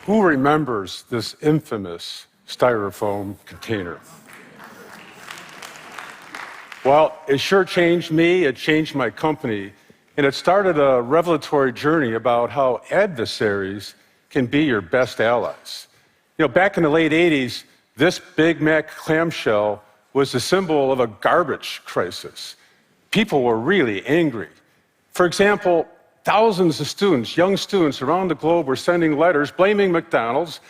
Who remembers this infamous styrofoam container? Well, it sure changed me, it changed my company, and it started a revelatory journey about how adversaries can be your best allies. Back in the late 80s, this Big Mac clamshell was the symbol of a garbage crisis. People were really angry. For example, thousands of students, young students around the globe, were sending letters blaming McDonald's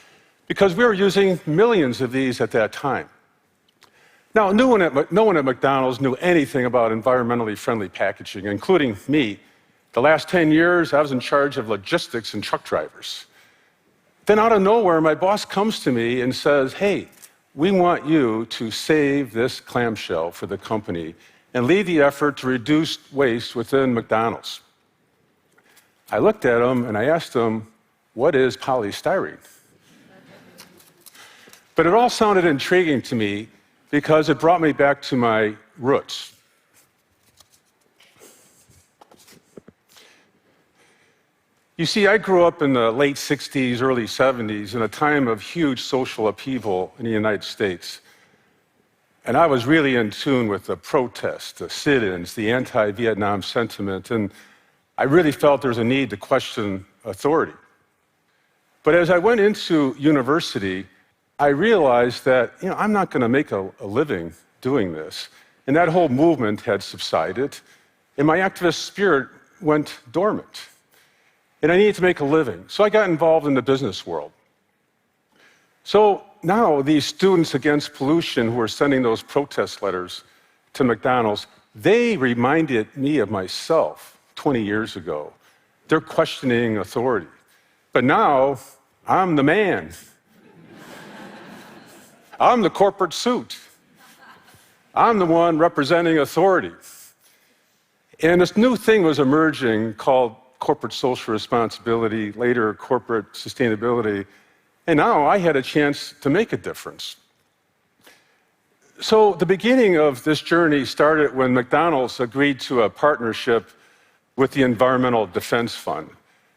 because we were using millions of these at that time. Now, no one at McDonald's knew anything about environmentally friendly packaging, including me. The last 10 years, I was in charge of logistics and truck drivers. Then out of nowhere, my boss comes to me and says, "Hey, we want you to save this clamshell for the company and lead the effort to reduce waste within McDonald's." I looked at him and I asked him, "What is polystyrene?" But it all sounded intriguing to me because it brought me back to my roots. You see, I grew up in the late 60s, early 70s, in a time of huge social upheaval in the United States. And I was really in tune with the protests, the sit-ins, the anti-Vietnam sentiment, and I really felt there was a need to question authority. But as I went into university, I realized that I'm not going to make a living doing this. And that whole movement had subsided, and my activist spirit went dormant. And I needed to make a living. So I got involved in the business world. So now these students against pollution who are sending those protest letters to McDonald's, they reminded me of myself 20 years ago. They're questioning authority. But now, I'm the man. I'm the corporate suit. I'm the one representing authority. And this new thing was emerging called corporate social responsibility, later corporate sustainability. And now I had a chance to make a difference. So the beginning of this journey started when McDonald's agreed to a partnership with the Environmental Defense Fund.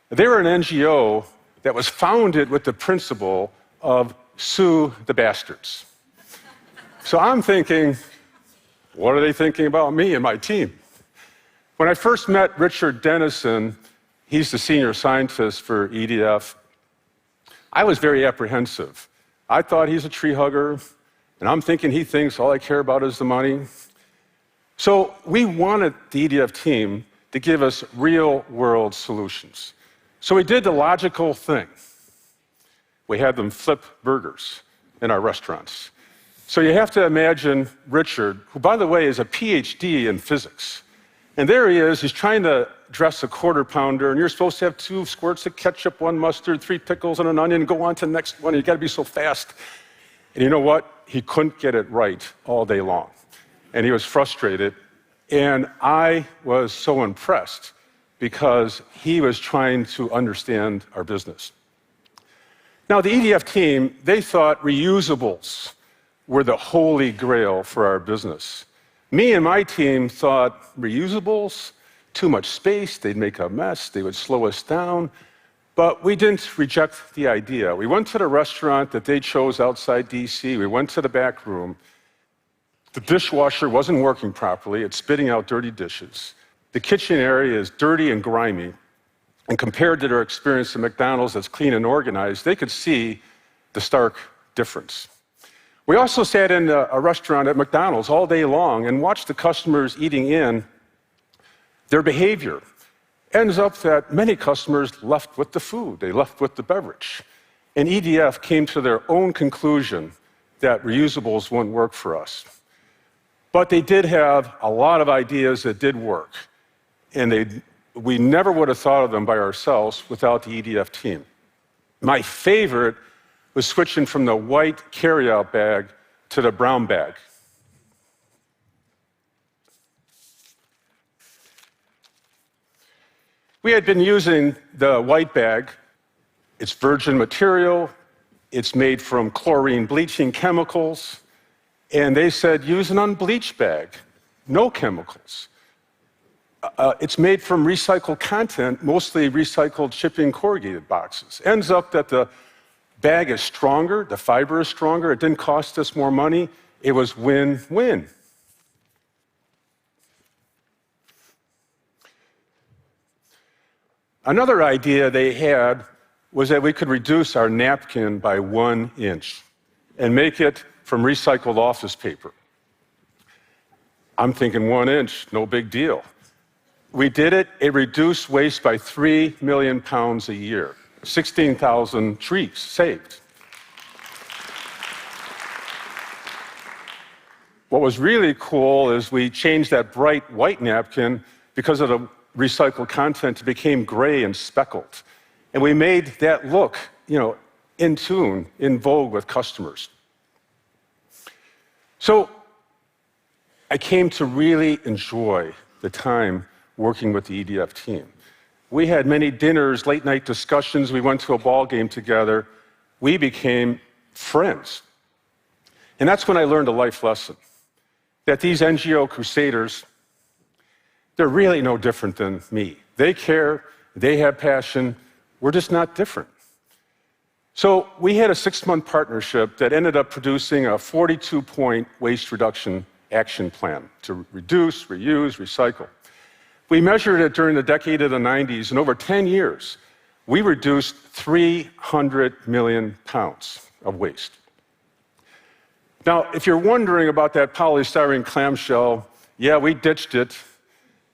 They were an NGO that was founded with the principle of sue the bastards. So I'm thinking, what are they thinking about me and my team? When I first met Richard Dennison, he's the senior scientist for EDF, I was very apprehensive. I thought he's a tree hugger, and I'm thinking he thinks all I care about is the money. So we wanted the EDF team to give us real-world solutions. So we did the logical thing. We had them flip burgers in our restaurants. So you have to imagine Richard, who, by the way, is a PhD in physics. And there he is, he's trying to dress a quarter pounder, and you're supposed to have 2 squirts of ketchup, 1 mustard, 3 pickles, and an onion, go on to the next one. You gotta be so fast. And you know what? He couldn't get it right all day long. And he was frustrated. And I was so impressed because he was trying to understand our business. Now, the EDF team, they thought reusables were the holy grail for our business. Me and my team thought reusables, too much space, they'd make a mess, they would slow us down. But we didn't reject the idea. We went to the restaurant that they chose outside DC, we went to the back room. The dishwasher wasn't working properly, it's spitting out dirty dishes. The kitchen area is dirty and grimy. And compared to their experience at McDonald's that's clean and organized, they could see the stark difference. We also sat in a restaurant at McDonald's all day long and watched the customers eating in. Their behavior ends up that many customers left with the food, they left with the beverage. And EDF came to their own conclusion that reusables wouldn't work for us. But they did have a lot of ideas that did work. And we never would have thought of them by ourselves without the EDF team. My favorite was switching from the white carryout bag to the brown bag. We had been using the white bag. It's virgin material. It's made from chlorine bleaching chemicals. And they said, use an unbleached bag, no chemicals. It's made from recycled content, mostly recycled shipping corrugated boxes. Ends up that the bag is stronger, the fiber is stronger, it didn't cost us more money, it was win-win. Another idea they had was that we could reduce our napkin by 1 inch and make it from recycled office paper. I'm thinking 1 inch, no big deal. We did it, it reduced waste by 3 million pounds a year, 16,000 trees saved. What was really cool is we changed that bright white napkin because of the recycled content, it became gray and speckled. And we made that look, in tune, in vogue with customers. So I came to really enjoy the time working with the EDF team. We had many dinners, late night discussions, we went to a ball game together. We became friends. And that's when I learned a life lesson, that these NGO crusaders, they're really no different than me. They care, they have passion, we're just not different. So we had a 6-month partnership that ended up producing a 42-point waste reduction action plan to reduce, reuse, recycle. We measured it during the decade of the 90s, and over 10 years, we reduced 300 million pounds of waste. Now, if you're wondering about that polystyrene clamshell, yeah, we ditched it,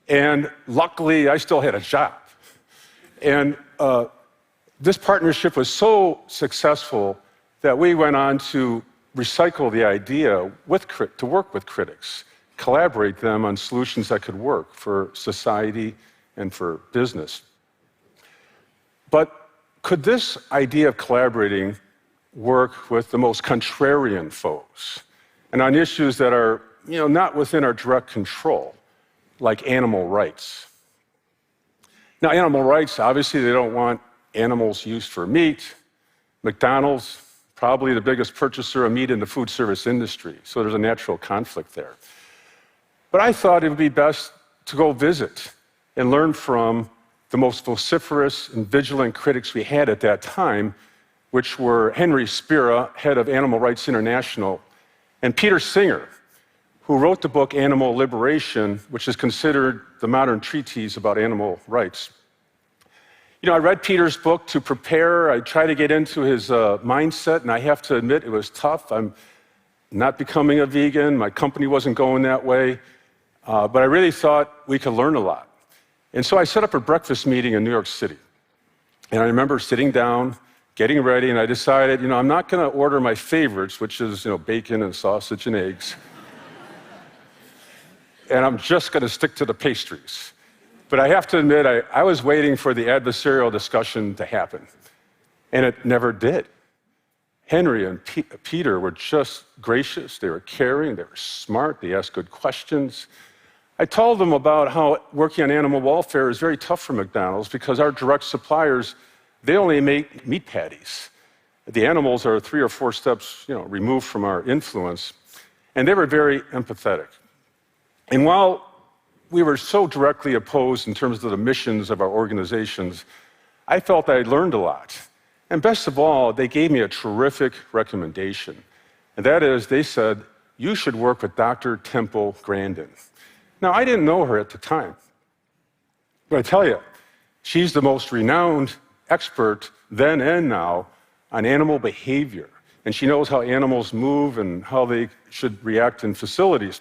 and luckily, I still had a job. And this partnership was so successful that we went on to recycle the idea to work with critics, collaborate them on solutions that could work for society and for business. But could this idea of collaborating work with the most contrarian foes and on issues that are not within our direct control, like animal rights? Now, animal rights, obviously, they don't want animals used for meat. McDonald's, probably the biggest purchaser of meat in the food service industry, so there's a natural conflict there. But I thought it would be best to go visit and learn from the most vociferous and vigilant critics we had at that time, which were Henry Spira, head of Animal Rights International, and Peter Singer, who wrote the book Animal Liberation, which is considered the modern treatise about animal rights. I read Peter's book to prepare. I tried to get into his mindset, and I have to admit it was tough. I'm not becoming a vegan. My company wasn't going that way. But I really thought we could learn a lot. And so I set up a breakfast meeting in New York City. And I remember sitting down, getting ready, and I decided, I'm not going to order my favorites, which is, bacon and sausage and eggs. And I'm just going to stick to the pastries. But I have to admit, I was waiting for the adversarial discussion to happen, and it never did. Henry and Peter were just gracious, they were caring, they were smart, they asked good questions. I told them about how working on animal welfare is very tough for McDonald's because our direct suppliers, they only make meat patties. The animals are 3 or 4 steps removed from our influence, and they were very empathetic. And while we were so directly opposed in terms of the missions of our organizations, I felt I learned a lot. And best of all, they gave me a terrific recommendation. And that is, they said, you should work with Dr. Temple Grandin. Now, I didn't know her at the time. But I tell you, she's the most renowned expert then and now on animal behavior. And she knows how animals move and how they should react in facilities.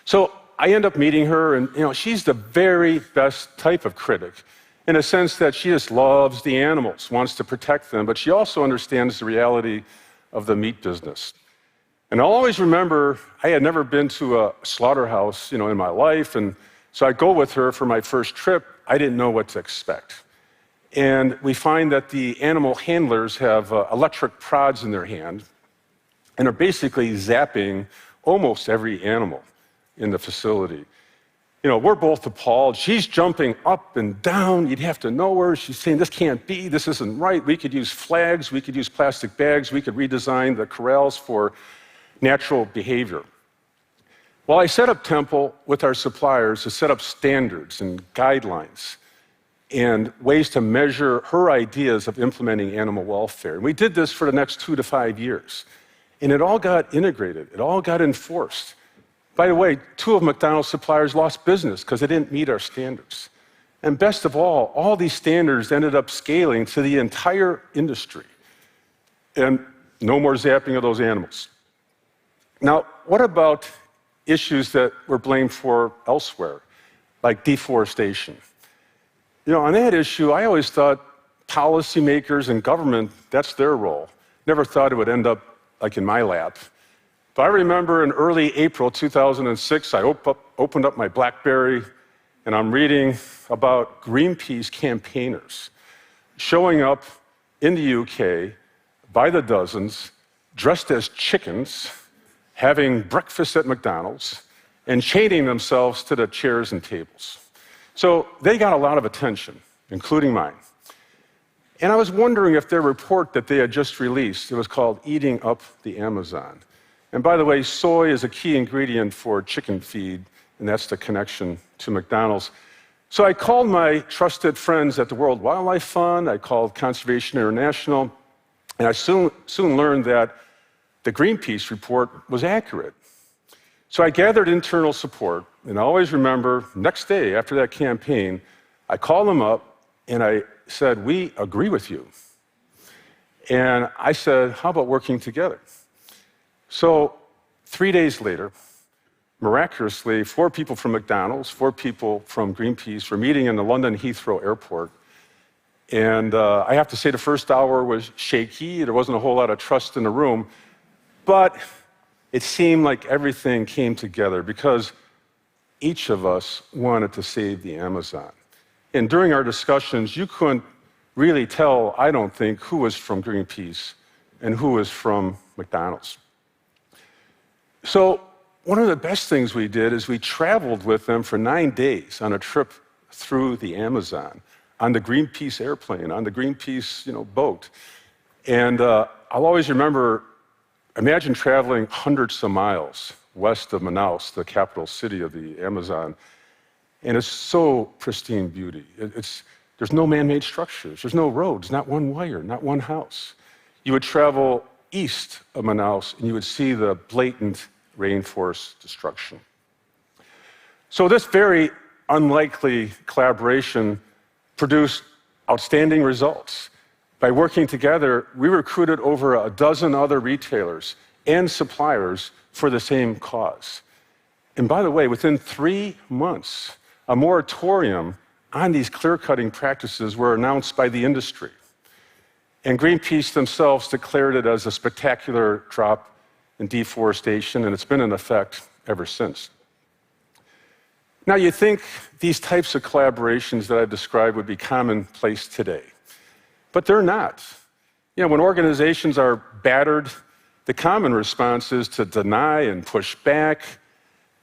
So I end up meeting her, and she's the very best type of critic, in a sense that she just loves the animals, wants to protect them, but she also understands the reality of the meat business. And I'll always remember, I had never been to a slaughterhouse, in my life, and so I go with her for my first trip. I didn't know what to expect. And we find that the animal handlers have electric prods in their hand and are basically zapping almost every animal in the facility. We're both appalled. She's jumping up and down. You'd have to know her. She's saying, this can't be, this isn't right. We could use flags, we could use plastic bags, we could redesign the corrals for natural behavior. Well, I set up Temple with our suppliers to set up standards and guidelines. and ways to measure her ideas of implementing animal welfare. And we did this for the next 2 to 5 years. And it all got integrated. It all got enforced. By the way, 2 of McDonald's suppliers lost business because they didn't meet our standards. And best of all these standards ended up scaling to the entire industry. And no more zapping of those animals. Now, what about issues that we're blamed for elsewhere, like deforestation? You know, on that issue, I always thought policymakers and government, that's their role. Never thought it would end up like in my lap. But I remember in early April 2006, I opened up my BlackBerry, and I'm reading about Greenpeace campaigners showing up in the UK by the dozens, dressed as chickens, having breakfast at McDonald's, and chaining themselves to the chairs and tables. So they got a lot of attention, including mine. And I was wondering if their report that they had just released, it was called Eating Up the Amazon. And by the way, soy is a key ingredient for chicken feed, and that's the connection to McDonald's. So I called my trusted friends at the World Wildlife Fund, I called Conservation International, and I soon learned that the Greenpeace report was accurate. So I gathered internal support, and I always remember, next day after that campaign, I called them up and I said, we agree with you. And I said, how about working together? So 3 days later, miraculously, 4 people from McDonald's, 4 people from Greenpeace were meeting in the London Heathrow airport. And I have to say the first hour was shaky. There wasn't a whole lot of trust in the room. But it seemed like everything came together because each of us wanted to save the Amazon. And during our discussions, you couldn't really tell, I don't think, who was from Greenpeace and who was from McDonald's. So one of the best things we did is we traveled with them for 9 days on a trip through the Amazon, on the Greenpeace airplane, on the Greenpeace boat. And I'll always remember, imagine traveling hundreds of miles west of Manaus, the capital city of the Amazon, and it's so pristine beauty. There's no man-made structures, there's no roads, not one wire, not one house. You would travel east of Manaus and you would see the blatant rainforest destruction. So this very unlikely collaboration produced outstanding results. By working together, we recruited over a dozen other retailers and suppliers for the same cause. And by the way, within 3 months, a moratorium on these clear-cutting practices were announced by the industry. And Greenpeace themselves declared it as a spectacular drop in deforestation, and it's been in effect ever since. Now, you'd think these types of collaborations that I've described would be commonplace today, but they're not. When organizations are battered, the common response is to deny and push back,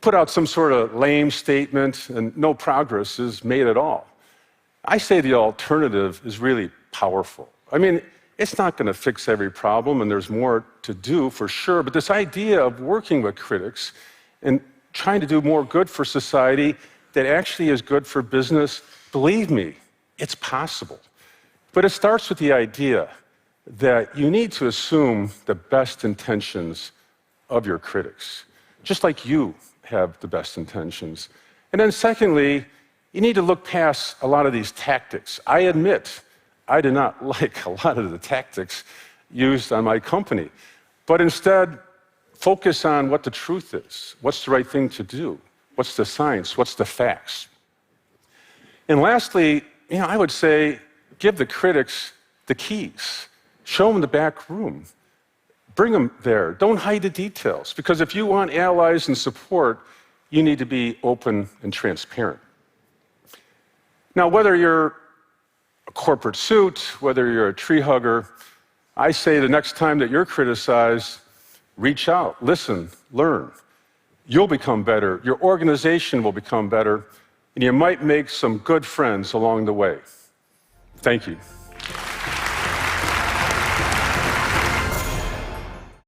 put out some sort of lame statement, and no progress is made at all. I say the alternative is really powerful. I mean, it's not going to fix every problem, and there's more to do for sure, but this idea of working with critics and trying to do more good for society that actually is good for business, believe me, it's possible. But it starts with the idea that you need to assume the best intentions of your critics, just like you have the best intentions. And then secondly, you need to look past a lot of these tactics. I admit, I do not like a lot of the tactics used on my company, but instead focus on what the truth is, what's the right thing to do, what's the science, what's the facts. And lastly, I would say, give the critics the keys. Show them the back room. Bring them there. Don't hide the details, because if you want allies and support, you need to be open and transparent. Now, whether you're a corporate suit, whether you're a tree hugger, I say the next time that you're criticized, reach out, listen, learn. You'll become better, your organization will become better, and you might make some good friends along the way. Thank you.